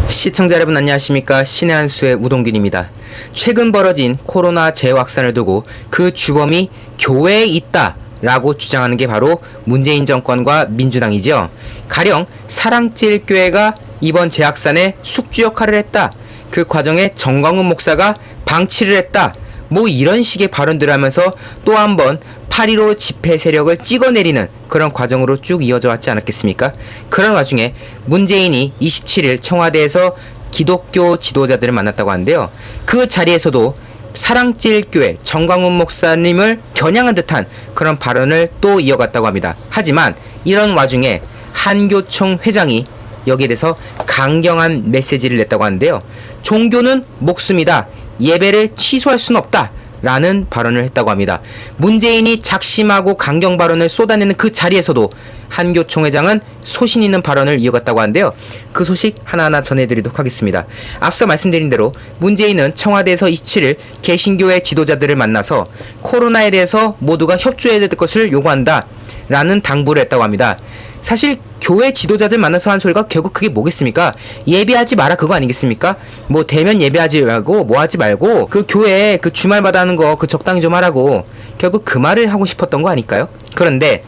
시청자 여러분 안녕하십니까. 신의 한수의 우동균입니다. 최근 벌어진 코로나 재확산을 두고 그 주범이 교회에 있다 라고 주장하는 게 바로 문재인 정권과 민주당이죠. 가령 사랑제일교회가 이번 재확산에 숙주 역할을 했다, 그 과정에 정광훈 목사가 방치를 했다, 뭐 이런 식의 발언들을 하면서 또 한 번 8.15 집회 세력을 찍어내리는 그런 과정으로 쭉 이어져 왔지 않았겠습니까? 그런 와중에 문재인이 27일 청와대에서 기독교 지도자들을 만났다고 하는데요. 그 자리에서도 사랑제일교회 정광훈 목사님을 겨냥한 듯한 그런 발언을 또 이어갔다고 합니다. 하지만 이런 와중에 한교총 회장이 여기에 대해서 강경한 메시지를 냈다고 하는데요. 종교는 목숨이다. 예배를 취소할 수는 없다. 라는 발언을 했다고 합니다. 문재인이 작심하고 강경 발언을 쏟아내는 그 자리에서도 한교총 회장은 소신 있는 발언을 이어갔다고 하는데요. 그 소식 하나하나 전해드리도록 하겠습니다. 앞서 말씀드린 대로 문재인은 청와대에서 27일 개신교회 지도자들을 만나서 코로나에 대해서 모두가 협조해야 될 것을 요구한다 라는 당부를 했다고 합니다. 사실 교회 지도자들 만나서 한 소리가 결국 그게 뭐겠습니까? 예배하지 마라 그거 아니겠습니까? 뭐 대면 예배하지 말고 뭐 하지 말고 그 교회 그 주말마다 하는 거 그 적당히 좀 하라고, 결국 그 말을 하고 싶었던 거 아닐까요? 그런데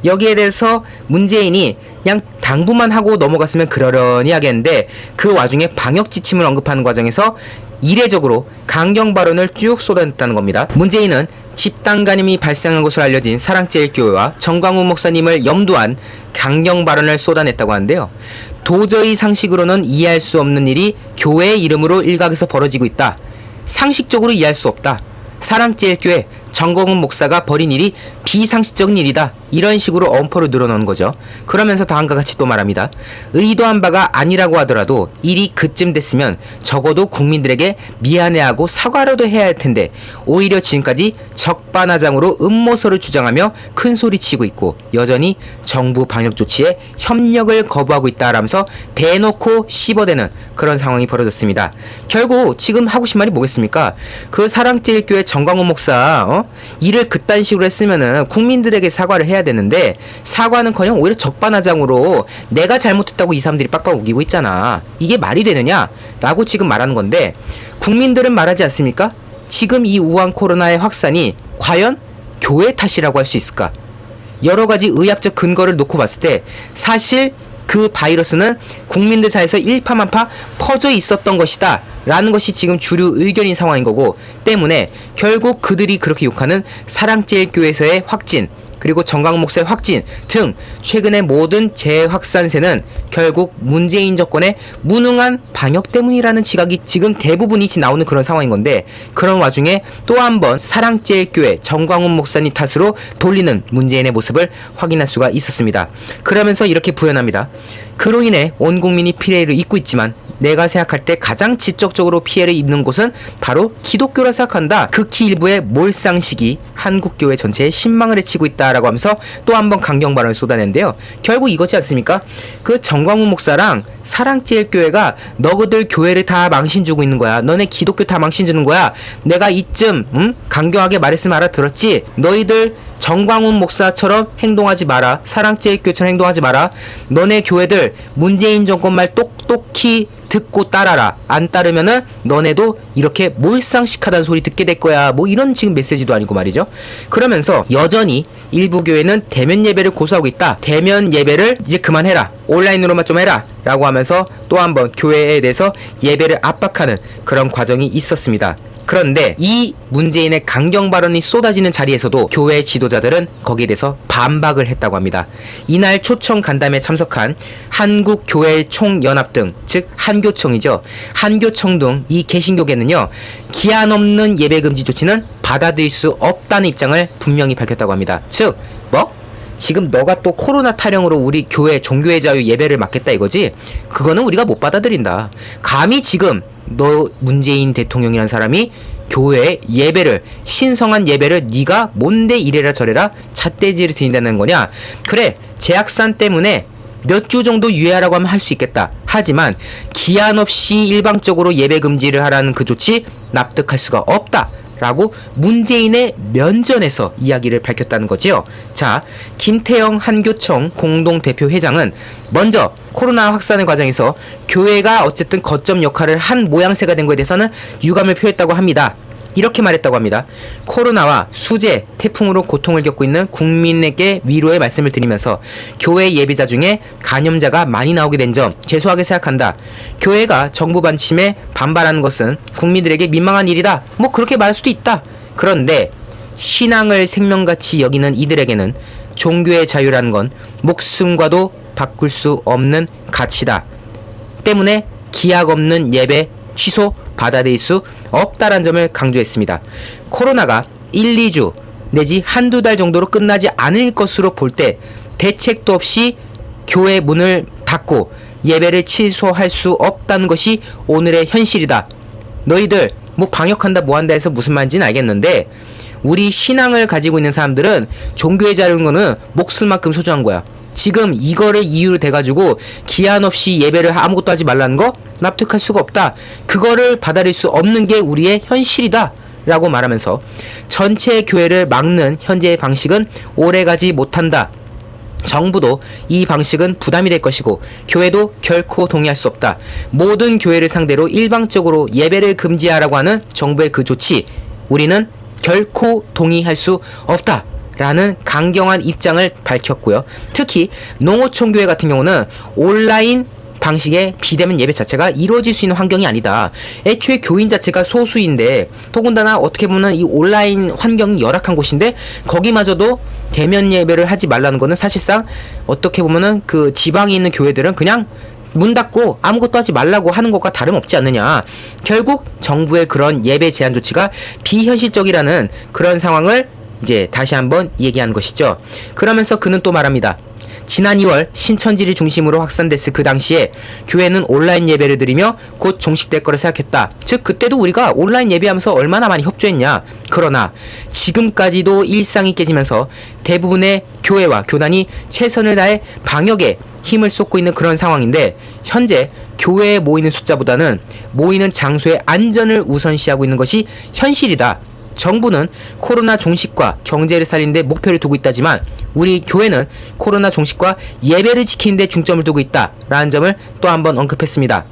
여기에 대해서 문재인이 그냥 당부만 하고 넘어갔으면 그러려니 하겠는데, 그 와중에 방역 지침을 언급하는 과정에서 이례적으로 강경 발언을 쭉 쏟아냈다는 겁니다. 문재인은 집단 감염이 발생한 것으로 알려진 사랑제일교회와 정광훈 목사님을 염두한 강경 발언을 쏟아냈다고 하는데요. 도저히 상식으로는 이해할 수 없는 일이 교회의 이름으로 일각에서 벌어지고 있다. 상식적으로 이해할 수 없다. 사랑제일교회 정광훈 목사가 벌인 일이 비상식적인 일이다. 이런 식으로 엄포를 늘어놓은 거죠. 그러면서 다음과 같이 또 말합니다. 의도한 바가 아니라고 하더라도 일이 그쯤 됐으면 적어도 국민들에게 미안해하고 사과라도 해야 할 텐데 오히려 지금까지 적반하장으로 음모설을 주장하며 큰소리치고 있고 여전히 정부 방역 조치에 협력을 거부하고 있다라면서 대놓고 씹어대는 그런 상황이 벌어졌습니다. 결국 지금 하고 싶은 말이 뭐겠습니까? 그 사랑제일교회 정광훈 목사 일을 그딴 식으로 했으면은 국민들에게 사과를 해야 되는데 사과는커녕 오히려 적반하장으로 내가 잘못했다고 이 사람들이 빡빡 우기고 있잖아. 이게 말이 되느냐? 라고 지금 말하는 건데, 국민들은 말하지 않습니까? 지금 이 우한 코로나의 확산이 과연 교회 탓이라고 할 수 있을까? 여러가지 의학적 근거를 놓고 봤을 때 사실 그 바이러스는 국민들 사이에서 일파만파 퍼져 있었던 것이다 라는 것이 지금 주류 의견인 상황인 거고, 때문에 결국 그들이 그렇게 욕하는 사랑제일교회에서의 확진, 그리고 정광훈 목사의 확진 등 최근의 모든 재확산세는 결국 문재인 정권의 무능한 방역 때문이라는 지각이 지금 대부분이 나오는 그런 상황인 건데, 그런 와중에 또 한 번 사랑제일교회 정광훈 목사님 탓으로 돌리는 문재인의 모습을 확인할 수가 있었습니다. 그러면서 이렇게 부연합니다. 그로 인해 온 국민이 피해를 입고 있지만 내가 생각할 때 가장 직접적으로 피해를 입는 곳은 바로 기독교라 생각한다. 극히 일부의 몰상식이 한국교회 전체에 신망을 해치고 있다라고 하면서 또 한 번 강경 발언을 쏟아낸데요. 결국 이거지 않습니까? 그 정광훈 목사랑 사랑제일교회가 너희들 교회를 다 망신주고 있는 거야. 너네 기독교 다 망신주는 거야. 내가 이쯤 강경하게 말했으면 알아들었지. 너희들 정광훈 목사처럼 행동하지 마라. 사랑제일교회처럼 행동하지 마라. 너네 교회들 문재인 정권 말 똑똑히 듣고 따라라. 안 따르면은 너네도 이렇게 몰상식하다는 소리 듣게 될 거야. 뭐 이런 지금 메시지도 아니고 말이죠. 그러면서 여전히 일부 교회는 대면 예배를 고수하고 있다. 대면 예배를 이제 그만해라. 온라인으로만 좀 해라. 라고 하면서 또 한 번 교회에 대해서 예배를 압박하는 그런 과정이 있었습니다. 그런데 이 문재인의 강경 발언이 쏟아지는 자리에서도 교회 지도자들은 거기에 대해서 반박을 했다고 합니다. 이날 초청 간담회에 참석한 한국교회총연합 등, 즉 한교총이죠. 한교총 등 이 개신교계는요, 기한 없는 예배금지 조치는 받아들일 수 없다는 입장을 분명히 밝혔다고 합니다. 즉 지금 너가 또 코로나 타령으로 우리 교회 종교의 자유 예배를 막겠다 이거지? 그거는 우리가 못 받아들인다. 감히 지금 너 문재인 대통령이라는 사람이 교회 예배를, 신성한 예배를 네가 뭔데 이래라 저래라 잣대질을 드린다는 거냐? 그래, 재확산 때문에 몇 주 정도 유예하라고 하면 할 수 있겠다. 하지만 기한 없이 일방적으로 예배 금지를 하라는 그 조치 납득할 수가 없다 라고 문재인의 면전에서 이야기를 밝혔다는 거지요. 자, 김태형 한교총 공동대표 회장은 먼저 코로나 확산의 과정에서 교회가 어쨌든 거점 역할을 한 모양새가 된 것에 대해서는 유감을 표했다고 합니다. 이렇게 말했다고 합니다. 코로나와 수재, 태풍으로 고통을 겪고 있는 국민에게 위로의 말씀을 드리면서 교회 예배자 중에 감염자가 많이 나오게 된 점 죄송하게 생각한다. 교회가 정부 방침에 반발하는 것은 국민들에게 민망한 일이다. 뭐 그렇게 말할 수도 있다. 그런데 신앙을 생명같이 여기는 이들에게는 종교의 자유라는 건 목숨과도 바꿀 수 없는 가치다. 때문에 기약 없는 예배 취소 받아들일 수 없다란 점을 강조했습니다. 코로나가 1, 2주 내지 한두 달 정도로 끝나지 않을 것으로 볼 때 대책도 없이 교회 문을 닫고 예배를 취소할 수 없다는 것이 오늘의 현실이다. 너희들 뭐 방역한다 뭐한다 해서 무슨 말인지는 알겠는데 우리 신앙을 가지고 있는 사람들은 종교의 자유는 거는 목숨만큼 소중한 거야. 지금 이거를 이유로 대가지고 기한 없이 예배를 아무것도 하지 말라는 거 납득할 수가 없다. 그거를 받아들일 수 없는 게 우리의 현실이다 라고 말하면서 전체 교회를 막는 현재의 방식은 오래가지 못한다. 정부도 이 방식은 부담이 될 것이고 교회도 결코 동의할 수 없다. 모든 교회를 상대로 일방적으로 예배를 금지하라고 하는 정부의 그 조치 우리는 결코 동의할 수 없다 라는 강경한 입장을 밝혔고요. 특히 농어촌교회 같은 경우는 온라인 방식의 비대면 예배 자체가 이루어질 수 있는 환경이 아니다. 애초에 교인 자체가 소수인데 더군다나 어떻게 보면 이 온라인 환경이 열악한 곳인데 거기마저도 대면 예배를 하지 말라는 거는 사실상 어떻게 보면은 그 지방에 있는 교회들은 그냥 문 닫고 아무것도 하지 말라고 하는 것과 다름없지 않느냐. 결국 정부의 그런 예배 제한 조치가 비현실적이라는 그런 상황을 이제 다시 한번 얘기한 것이죠. 그러면서 그는 또 말합니다. 지난 2월 신천지를 중심으로 확산됐을 그 당시에 교회는 온라인 예배를 드리며 곧 종식될 거라 생각했다. 즉 그때도 우리가 온라인 예배하면서 얼마나 많이 협조했냐. 그러나 지금까지도 일상이 깨지면서 대부분의 교회와 교단이 최선을 다해 방역에 힘을 쏟고 있는 그런 상황인데 현재 교회에 모이는 숫자보다는 모이는 장소의 안전을 우선시하고 있는 것이 현실이다. 정부는 코로나 종식과 경제를 살리는 데 목표를 두고 있다지만 우리 교회는 코로나 종식과 예배를 지키는 데 중점을 두고 있다 라는 점을 또 한번 언급했습니다.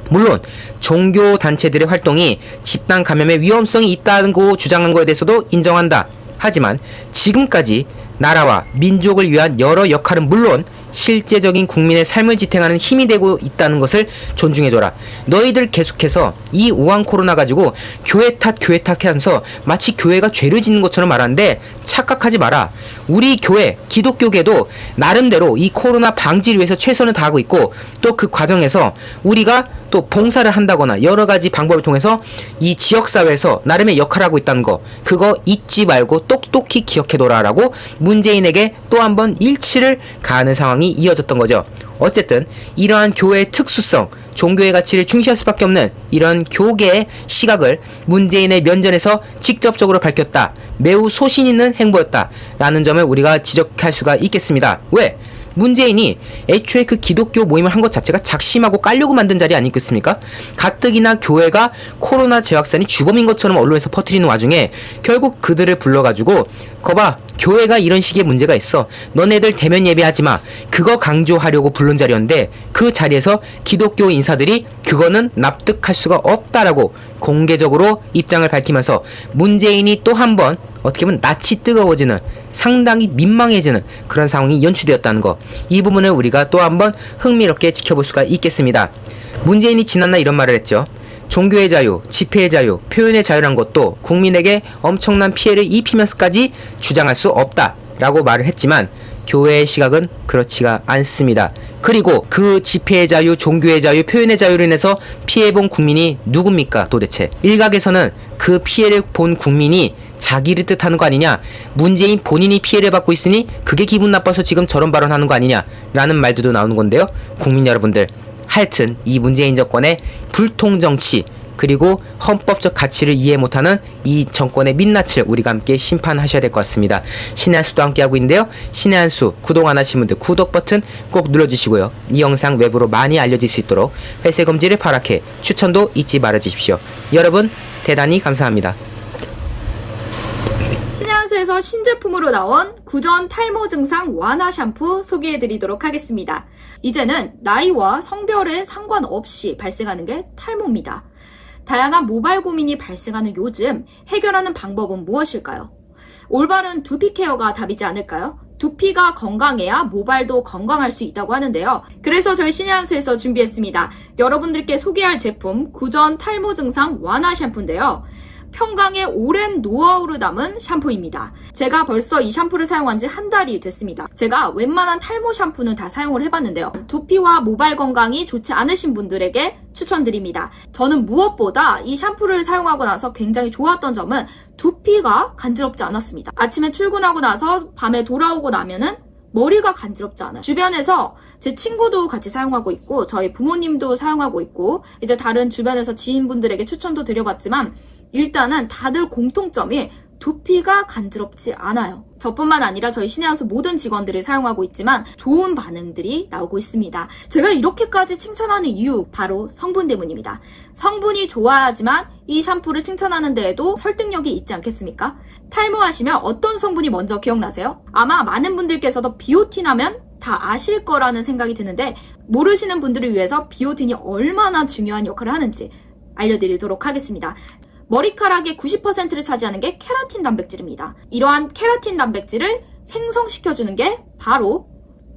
물론 종교단체들의 활동이 집단 감염의 위험성이 있다는 거 주장한 것에 대해서도 인정한다. 하지만 지금까지 나라와 민족을 위한 여러 역할은 물론 실제적인 국민의 삶을 지탱하는 힘이 되고 있다는 것을 존중해줘라. 너희들 계속해서 이 우한 코로나 가지고 교회 탓 하면서 마치 교회가 죄를 짓는 것처럼 말하는데 착각하지 마라. 우리 교회, 기독교계도 나름대로 이 코로나 방지를 위해서 최선을 다하고 있고 또 그 과정에서 우리가 또 봉사를 한다거나 여러 가지 방법을 통해서 이 지역사회에서 나름의 역할을 하고 있다는 거 그거 잊지 말고 똑똑히 기억해둬라 라고 문재인에게 또 한 번 일치를 가하는 상황이 이어졌던 거죠. 어쨌든 이러한 교회의 특수성, 종교의 가치를 중시할 수밖에 없는 이런 교계의 시각을 문재인의 면전에서 직접적으로 밝혔다. 매우 소신 있는 행보였다 라는 점을 우리가 지적할 수가 있겠습니다. 왜? 문재인이 애초에 그 기독교 모임을 한 것 자체가 작심하고 깔려고 만든 자리 아니겠습니까? 가뜩이나 교회가 코로나 재확산이 주범인 것처럼 언론에서 퍼뜨리는 와중에 결국 그들을 불러가지고 거봐 교회가 이런 식의 문제가 있어. 너네들 대면 예배하지마. 그거 강조하려고 부른 자리였는데 그 자리에서 기독교 인사들이 그거는 납득할 수가 없다라고 공개적으로 입장을 밝히면서 문재인이 또 한 번 어떻게 보면 낯이 뜨거워지는 상당히 민망해지는 그런 상황이 연출되었다는 거. 이 부분을 우리가 또 한 번 흥미롭게 지켜볼 수가 있겠습니다. 문재인이 지난날 이런 말을 했죠. 종교의 자유, 집회의 자유, 표현의 자유란 것도 국민에게 엄청난 피해를 입히면서까지 주장할 수 없다 라고 말을 했지만 교회의 시각은 그렇지가 않습니다. 그리고 그 집회의 자유, 종교의 자유, 표현의 자유로 인해서 피해본 국민이 누굽니까 도대체? 일각에서는 그 피해를 본 국민이 자기를 뜻하는 거 아니냐, 문재인 본인이 피해를 받고 있으니 그게 기분 나빠서 지금 저런 발언하는 거 아니냐 라는 말들도 나오는 건데요. 국민 여러분들, 하여튼 이 문재인 정권의 불통정치 그리고 헌법적 가치를 이해 못하는 이 정권의 민낯을 우리가 함께 심판하셔야 될 것 같습니다. 신의 한수도 함께하고 있는데요. 신의 한수 구독 안 하신 분들 구독 버튼 꼭 눌러주시고요. 이 영상 외부로 많이 알려질 수 있도록 회색 검지를 파랗게 추천도 잊지 말아주십시오. 여러분 대단히 감사합니다. 신한수에서 신제품으로 나온 구전 탈모 증상 완화 샴푸 소개해드리도록 하겠습니다. 이제는 나이와 성별에 상관없이 발생하는 게 탈모입니다. 다양한 모발 고민이 발생하는 요즘 해결하는 방법은 무엇일까요? 올바른 두피 케어가 답이지 않을까요? 두피가 건강해야 모발도 건강할 수 있다고 하는데요. 그래서 저희 신한수에서 준비했습니다. 여러분들께 소개할 제품 구전 탈모 증상 완화 샴푸인데요. 평강의 오랜 노하우를 담은 샴푸입니다. 제가 벌써 이 샴푸를 사용한 지 한 달이 됐습니다. 제가 웬만한 탈모 샴푸는 다 사용을 해봤는데요. 두피와 모발 건강이 좋지 않으신 분들에게 추천드립니다. 저는 무엇보다 이 샴푸를 사용하고 나서 굉장히 좋았던 점은 두피가 간지럽지 않았습니다. 아침에 출근하고 나서 밤에 돌아오고 나면은 머리가 간지럽지 않아요. 주변에서 제 친구도 같이 사용하고 있고 저희 부모님도 사용하고 있고 이제 다른 주변에서 지인분들에게 추천도 드려봤지만 일단은 다들 공통점이 두피가 간지럽지 않아요. 저뿐만 아니라 저희 신의한수 모든 직원들이 사용하고 있지만 좋은 반응들이 나오고 있습니다. 제가 이렇게까지 칭찬하는 이유 바로 성분 때문입니다. 성분이 좋아야지만 이 샴푸를 칭찬하는 데에도 설득력이 있지 않겠습니까? 탈모하시면 어떤 성분이 먼저 기억나세요? 아마 많은 분들께서도 비오틴 하면 다 아실 거라는 생각이 드는데 모르시는 분들을 위해서 비오틴이 얼마나 중요한 역할을 하는지 알려드리도록 하겠습니다. 머리카락의 90%를 차지하는 게 케라틴 단백질입니다. 이러한 케라틴 단백질을 생성시켜주는 게 바로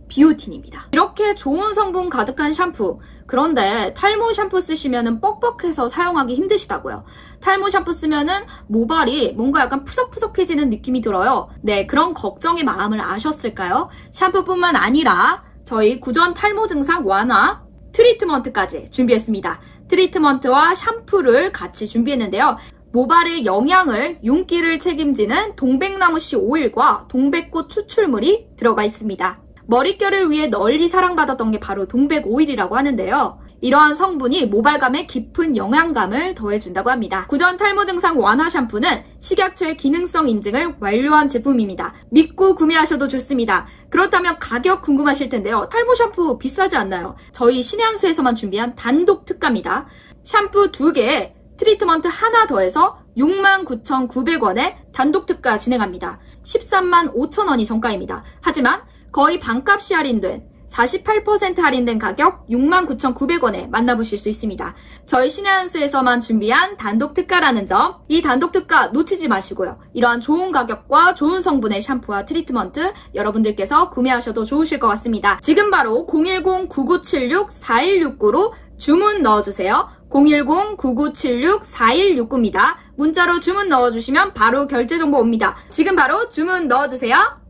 비오틴입니다. 이렇게 좋은 성분 가득한 샴푸, 그런데 탈모 샴푸 쓰시면 뻑뻑해서 사용하기 힘드시다고요. 탈모 샴푸 쓰면은 모발이 뭔가 약간 푸석푸석해지는 느낌이 들어요. 네, 그런 걱정의 마음을 아셨을까요? 샴푸뿐만 아니라 저희 구전 탈모 증상 완화 트리트먼트까지 준비했습니다. 트리트먼트와 샴푸를 같이 준비했는데요. 모발의 영양을 윤기를 책임지는 동백나무씨 오일과 동백꽃 추출물이 들어가 있습니다. 머릿결을 위해 널리 사랑받았던 게 바로 동백 오일이라고 하는데요. 이러한 성분이 모발감에 깊은 영양감을 더해준다고 합니다. 구전 탈모 증상 완화 샴푸는 식약처의 기능성 인증을 완료한 제품입니다. 믿고 구매하셔도 좋습니다. 그렇다면 가격 궁금하실 텐데요. 탈모 샴푸 비싸지 않나요? 저희 신의한수에서만 준비한 단독 특가입니다. 샴푸 2개에 트리트먼트 하나 더해서 69,900원에 단독 특가 진행합니다. 135,000원이 정가입니다. 하지만 거의 반값이 할인된 48% 할인된 가격 69,900원에 만나보실 수 있습니다. 저희 신의한수에서만 준비한 단독 특가라는 점, 이 단독 특가 놓치지 마시고요. 이러한 좋은 가격과 좋은 성분의 샴푸와 트리트먼트 여러분들께서 구매하셔도 좋으실 것 같습니다. 지금 바로 010-9976-4169로 주문 넣어주세요. 010-9976-4169입니다. 문자로 주문 넣어주시면 바로 결제 정보 옵니다. 지금 바로 주문 넣어주세요.